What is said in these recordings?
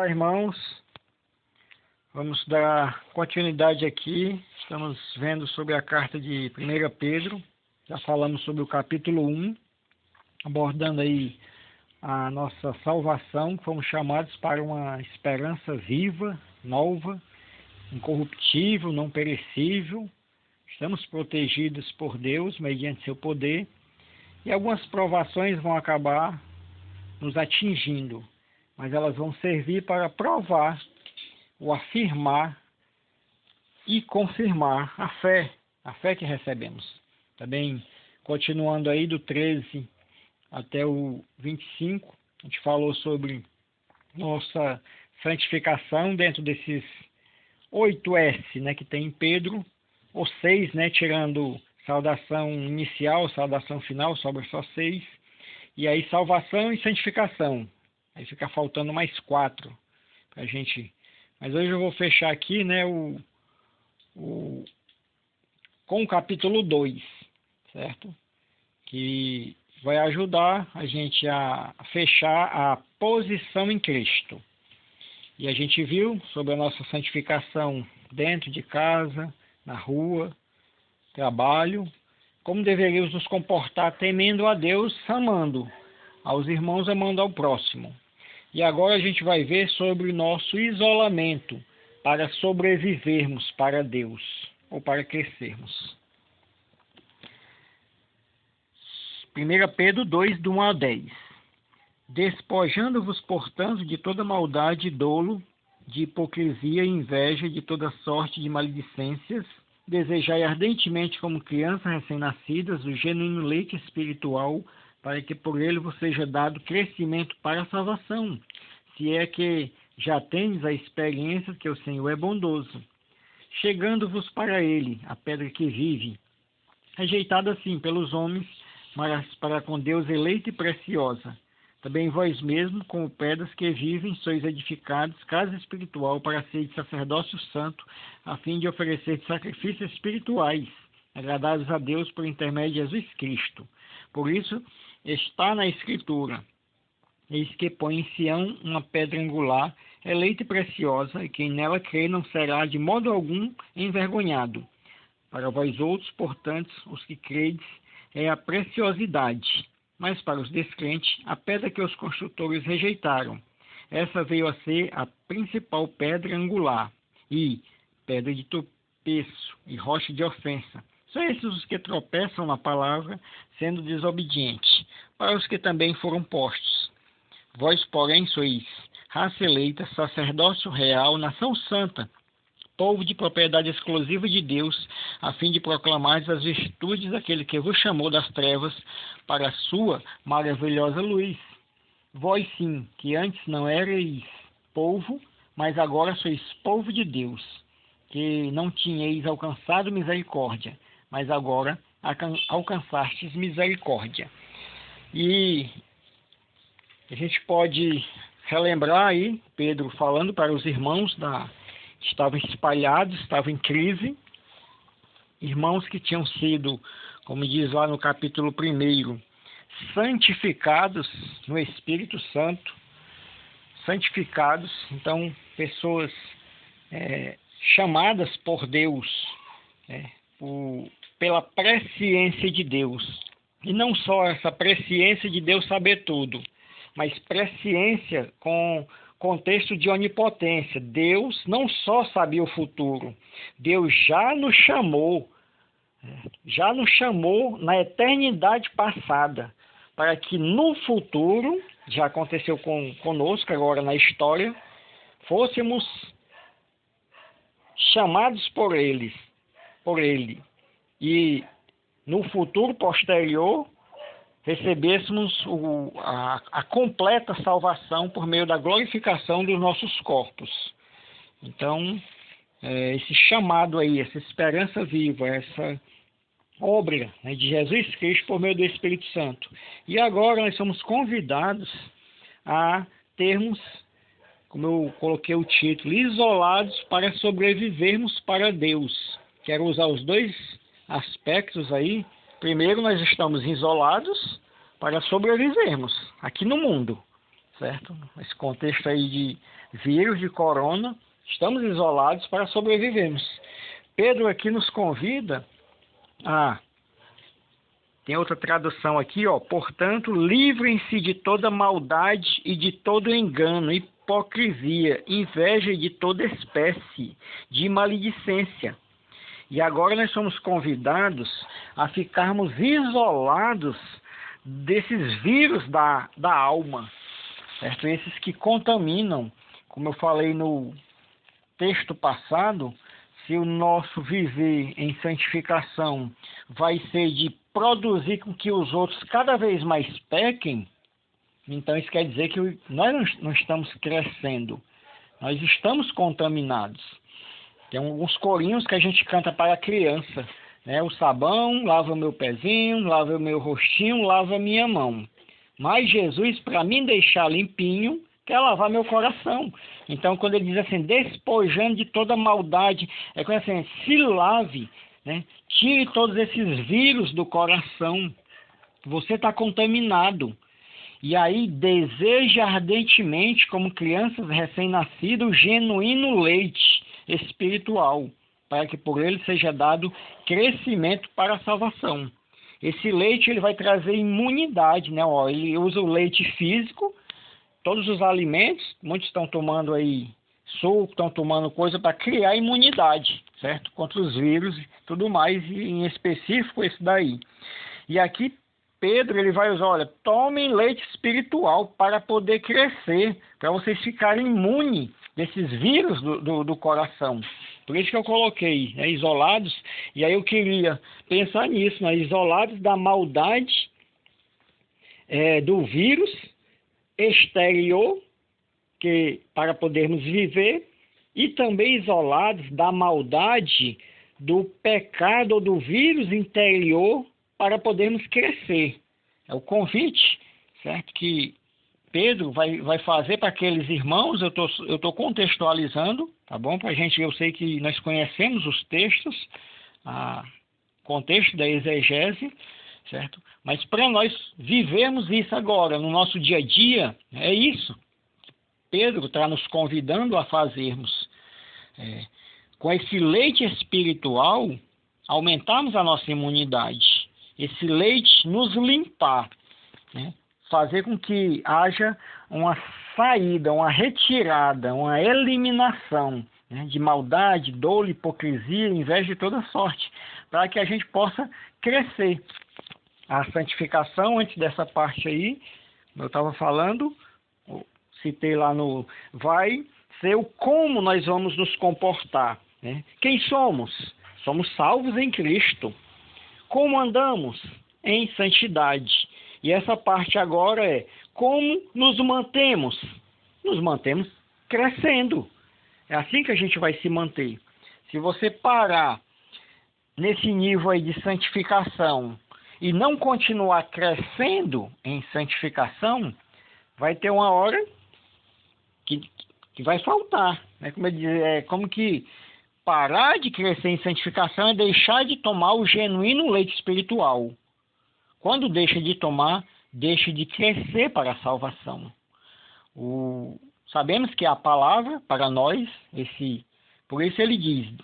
Olá, irmãos. Vamos dar continuidade aqui. Estamos vendo sobre a carta de 1 Pedro. Já falamos sobre o capítulo 1, abordando aí a nossa salvação. Fomos chamados para uma esperança viva, nova, incorruptível, não perecível. Estamos protegidos por Deus mediante seu poder. E algumas provações vão acabar nos atingindo, mas elas vão servir para provar, ou afirmar e confirmar a fé que recebemos. Também, continuando aí do 13 até o 25, a gente falou sobre nossa santificação dentro desses 8 S, né, que tem em Pedro, ou 6, né, tirando saudação inicial, saudação final, sobra só 6. E aí salvação e santificação. Aí fica faltando mais 4 pra gente. Mas hoje eu vou fechar aqui, né, com o capítulo 2, certo? Que vai ajudar a gente a fechar a posição em Cristo. E a gente viu sobre a nossa santificação dentro de casa, na rua, trabalho, como deveríamos nos comportar temendo a Deus, amando aos irmãos, amando ao próximo. E agora a gente vai ver sobre o nosso isolamento para sobrevivermos para Deus, ou para crescermos. 1 Pedro 2, do 1 ao 10. Despojando-vos, portanto, de toda maldade e dolo, de hipocrisia e inveja, de toda sorte de maledicências, desejai ardentemente, como crianças recém-nascidas, o genuíno leite espiritual, para que por ele vos seja dado crescimento para a salvação, se é que já tendes a experiência que o Senhor é bondoso. Chegando-vos para ele, a pedra que vive, rejeitada assim pelos homens, mas para com Deus eleita e preciosa. Também vós mesmos, como pedras que vivem, sois edificados, casa espiritual, para ser de sacerdócio santo, a fim de oferecer sacrifícios espirituais, agradados a Deus por intermédio de Jesus Cristo. Por isso, está na Escritura: eis que põe em Sião uma pedra angular, eleita e preciosa, e quem nela crê não será de modo algum envergonhado. Para vós outros, portanto, os que credes, é a preciosidade, mas para os descrentes, a pedra que os construtores rejeitaram. Essa veio a ser a principal pedra angular, e pedra de tropeço e rocha de ofensa. São esses os que tropeçam na palavra, sendo desobedientes, para os que também foram postos. Vós, porém, sois raça eleita, sacerdócio real, nação santa, povo de propriedade exclusiva de Deus, a fim de proclamar as virtudes daquele que vos chamou das trevas para a sua maravilhosa luz. Vós sim, que antes não erais povo, mas agora sois povo de Deus, que não tinhais alcançado misericórdia, mas agora alcançastes misericórdia. E a gente pode relembrar aí, Pedro falando para os irmãos que estavam espalhados, estavam em crise, irmãos que tinham sido, como diz lá no capítulo 1, santificados no Espírito Santo, santificados, então pessoas chamadas por Deus, pela presciência de Deus. E não só essa presciência de Deus saber tudo, mas presciência com contexto de onipotência. Deus não só sabia o futuro, Deus já nos chamou na eternidade passada, para que no futuro, já aconteceu conosco agora na história, fôssemos chamados por Ele, e no futuro posterior recebêssemos a completa salvação por meio da glorificação dos nossos corpos. Então, esse chamado aí, essa esperança viva, essa obra, né, de Jesus Cristo por meio do Espírito Santo. E agora nós somos convidados a termos, como eu coloquei o título, isolados para sobrevivermos para Deus. Quero usar os dois aspectos aí. Primeiro, nós estamos isolados para sobrevivermos aqui no mundo, certo? Esse contexto aí vírus de corona, estamos isolados para sobrevivermos. Pedro aqui nos convida a... Tem outra tradução aqui, ó. Portanto, livrem-se de toda maldade e de todo engano, hipocrisia, inveja de toda espécie de maledicência. E agora nós somos convidados a ficarmos isolados desses vírus da alma, certo? Esses que contaminam. Como eu falei no texto passado, se o nosso viver em santificação vai ser de produzir com que os outros cada vez mais pequem, então isso quer dizer que nós não estamos crescendo, nós estamos contaminados. Tem alguns corinhos que a gente canta para a criança, né? O sabão lava o meu pezinho, lava o meu rostinho, lava a minha mão. Mas Jesus, para me deixar limpinho, quer lavar meu coração. Então, quando ele diz assim, despojando de toda maldade, é quando assim, se lave, né? Tire todos esses vírus do coração. Você está contaminado. E aí, deseja ardentemente, como crianças recém-nascidas, o genuíno leite espiritual, para que por ele seja dado crescimento para a salvação. Esse leite ele vai trazer imunidade, né? Ó, ele usa o leite físico, todos os alimentos, muitos estão tomando aí suco, estão tomando coisa para criar imunidade, certo? Contra os vírus e tudo mais, e em específico esse daí. E aqui Pedro ele vai usar, olha, tomem leite espiritual para poder crescer, para vocês ficarem imunes desses vírus do coração. Por isso que eu coloquei, né, isolados, e aí eu queria pensar nisso, né, isolados da maldade do vírus exterior, para podermos viver, e também isolados da maldade do pecado ou do vírus interior para podermos crescer. É o convite, certo? Que Pedro vai fazer para aqueles irmãos. Eu tô contextualizando, tá bom? Para a gente, eu sei que nós conhecemos os textos, contexto da exegese, certo? Mas para nós vivermos isso agora, no nosso dia a dia, é isso que Pedro está nos convidando a fazermos. Com esse leite espiritual, aumentarmos a nossa imunidade. Esse leite nos limpar, né? Fazer com que haja uma saída, uma retirada, uma eliminação, né, de maldade, dolo, hipocrisia, inveja de toda sorte, para que a gente possa crescer. A santificação, antes dessa parte aí, eu estava falando, citei lá vai ser o como nós vamos nos comportar, né? Quem somos? Somos salvos em Cristo. Como andamos? Em santidade. E essa parte agora é como nos mantemos? Nos mantemos crescendo. É assim que a gente vai se manter. Se você parar nesse nível aí de santificação e não continuar crescendo em santificação, vai ter uma hora que vai faltar, né? Como que parar de crescer em santificação é deixar de tomar o genuíno leite espiritual. Quando deixa de tomar, deixa de crescer para a salvação. Sabemos que a palavra para nós, por isso ele diz,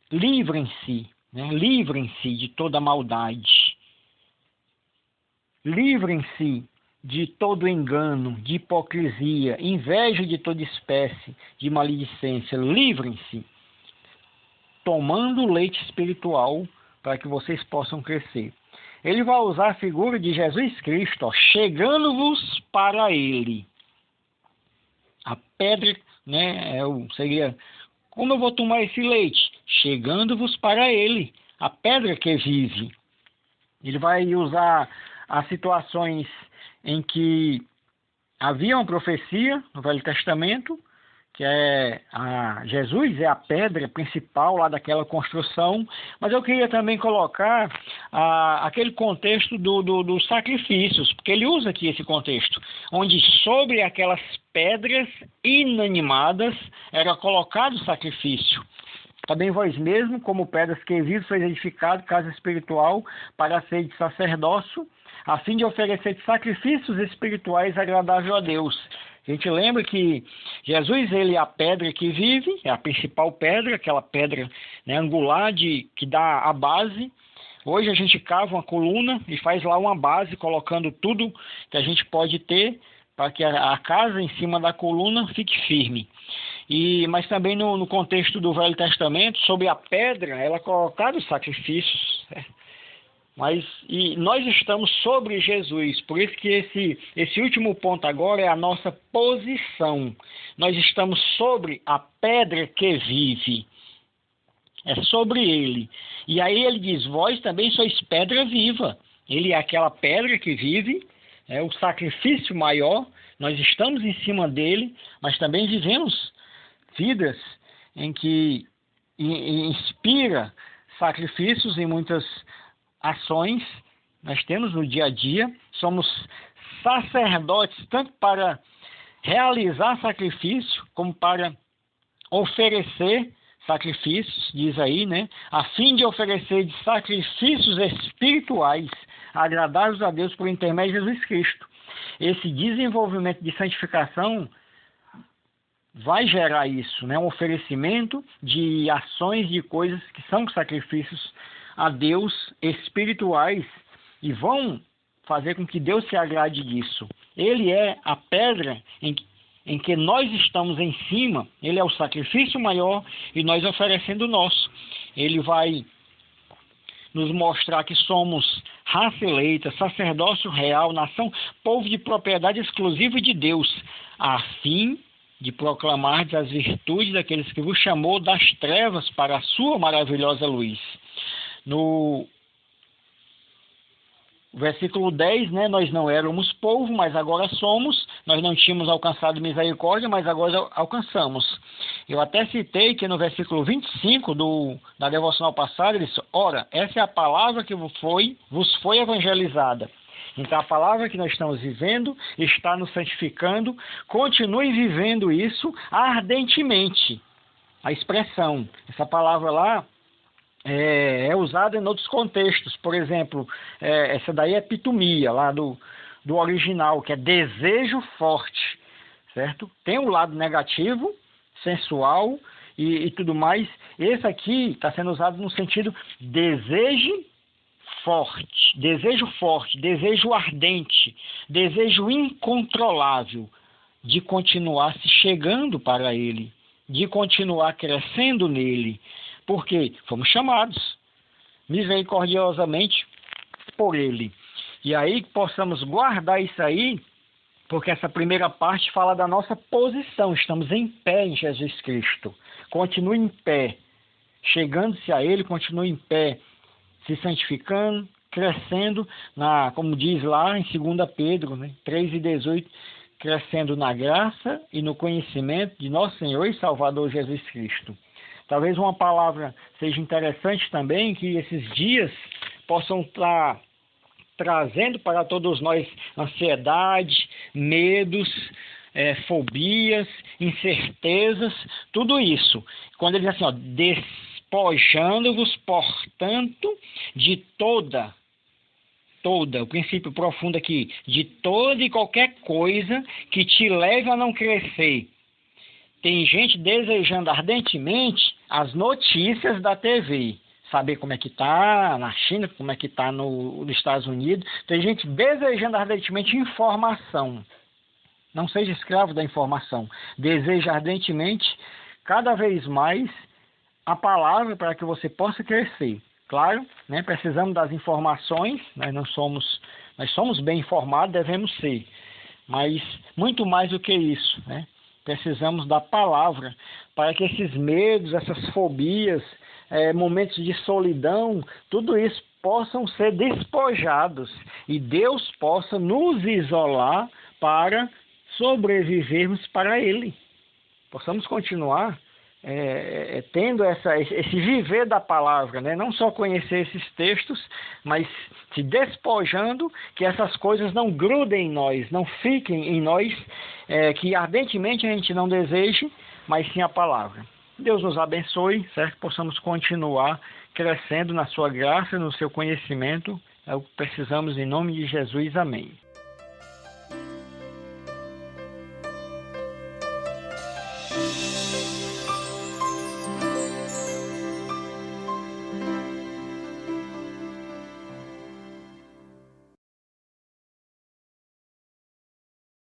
livrem-se, né? Livrem-se de toda maldade. Livrem-se de todo engano, de hipocrisia, inveja de toda espécie de maledicência. Livrem-se, tomando o leite espiritual para que vocês possam crescer. Ele vai usar a figura de Jesus Cristo, chegando-vos para Ele. A pedra, né, seria, como eu vou tomar esse leite? Chegando-vos para Ele, a pedra que vive. Ele vai usar as situações em que havia uma profecia no Velho Testamento, que Jesus é a pedra principal lá daquela construção, mas eu queria também colocar aquele contexto dos sacrifícios, porque ele usa aqui esse contexto, onde sobre aquelas pedras inanimadas era colocado o sacrifício. Também vós mesmo, como pedras que vivem, sois edificado casa espiritual para ser de sacerdócio, a fim de oferecer sacrifícios espirituais agradáveis a Deus. A gente lembra que Jesus, ele é a pedra que vive, é a principal pedra, aquela pedra, né, angular que dá a base. Hoje a gente cava uma coluna e faz lá uma base, colocando tudo que a gente pode ter para que a casa em cima da coluna fique firme. Mas também no contexto do Velho Testamento, sobre a pedra, ela colocava os sacrifícios, né? E nós estamos sobre Jesus, por isso que esse último ponto agora é a nossa posição. Nós estamos sobre a pedra que vive, é sobre ele. E aí ele diz, vós também sois pedra viva. Ele é aquela pedra que vive, é o sacrifício maior, nós estamos em cima dele, mas também vivemos vidas em que inspira sacrifícios em muitas ações, nós temos no dia a dia, somos sacerdotes tanto para realizar sacrifício, como para oferecer sacrifícios, diz aí, né? A fim de oferecer de sacrifícios espirituais agradáveis a Deus por intermédio de Jesus Cristo. Esse desenvolvimento de santificação vai gerar isso, né? Um oferecimento de ações, de coisas que são sacrifícios a Deus espirituais e vão fazer com que Deus se agrade disso. Ele é a pedra em que nós estamos em cima, ele é o sacrifício maior e nós oferecendo o nosso. Ele vai nos mostrar que somos raça eleita, sacerdócio real, nação, povo de propriedade exclusiva de Deus, a fim de proclamar as virtudes daqueles que vos chamou das trevas para a sua maravilhosa luz. No versículo 10, né, nós não éramos povo, mas agora somos, nós não tínhamos alcançado misericórdia, mas agora alcançamos. Eu até citei que no versículo 25 da devocional passada, ele disse, ora, essa é a palavra que vos foi evangelizada. Então a palavra que nós estamos vivendo está nos santificando, continue vivendo isso ardentemente. A expressão, essa palavra lá, é usada em outros contextos. Por exemplo, essa daí é epitomia, lá do original, que é desejo forte, certo? Tem um lado negativo, sensual e tudo mais. Esse aqui está sendo usado no sentido desejo forte, desejo ardente, desejo incontrolável de continuar se chegando para ele, de continuar crescendo nele. Porque fomos chamados misericordiosamente por ele. E aí possamos guardar isso aí, porque essa primeira parte fala da nossa posição. Estamos em pé em Jesus Cristo. Continue em pé, chegando-se a ele, continue em pé, se santificando, crescendo, como diz lá em 2 Pedro, né, 3:18, crescendo na graça e no conhecimento de nosso Senhor e Salvador Jesus Cristo. Talvez uma palavra seja interessante também, que esses dias possam estar trazendo para todos nós ansiedade, medos, fobias, incertezas, tudo isso. Quando ele diz assim, despojando-vos, portanto, de toda, o princípio profundo aqui, de toda e qualquer coisa que te leve a não crescer. Tem gente desejando ardentemente as notícias da TV, saber como é que está na China, como é que está nos Estados Unidos. Tem gente desejando ardentemente informação. Não seja escravo da informação. Deseja ardentemente, cada vez mais, a palavra para que você possa crescer. Claro, né, precisamos das informações, nós somos bem informados, devemos ser. Mas muito mais do que isso, né? Precisamos da palavra para que esses medos, essas fobias, momentos de solidão, tudo isso possam ser despojados e Deus possa nos isolar para sobrevivermos para Ele. Possamos continuar tendo esse viver da palavra, né? Não só conhecer esses textos, mas se despojando, que essas coisas não grudem em nós, não fiquem em nós, que ardentemente a gente não deseje, mas sim a palavra. Deus nos abençoe, certo? Possamos continuar crescendo na sua graça, no seu conhecimento, É o que precisamos em nome de Jesus. Amém.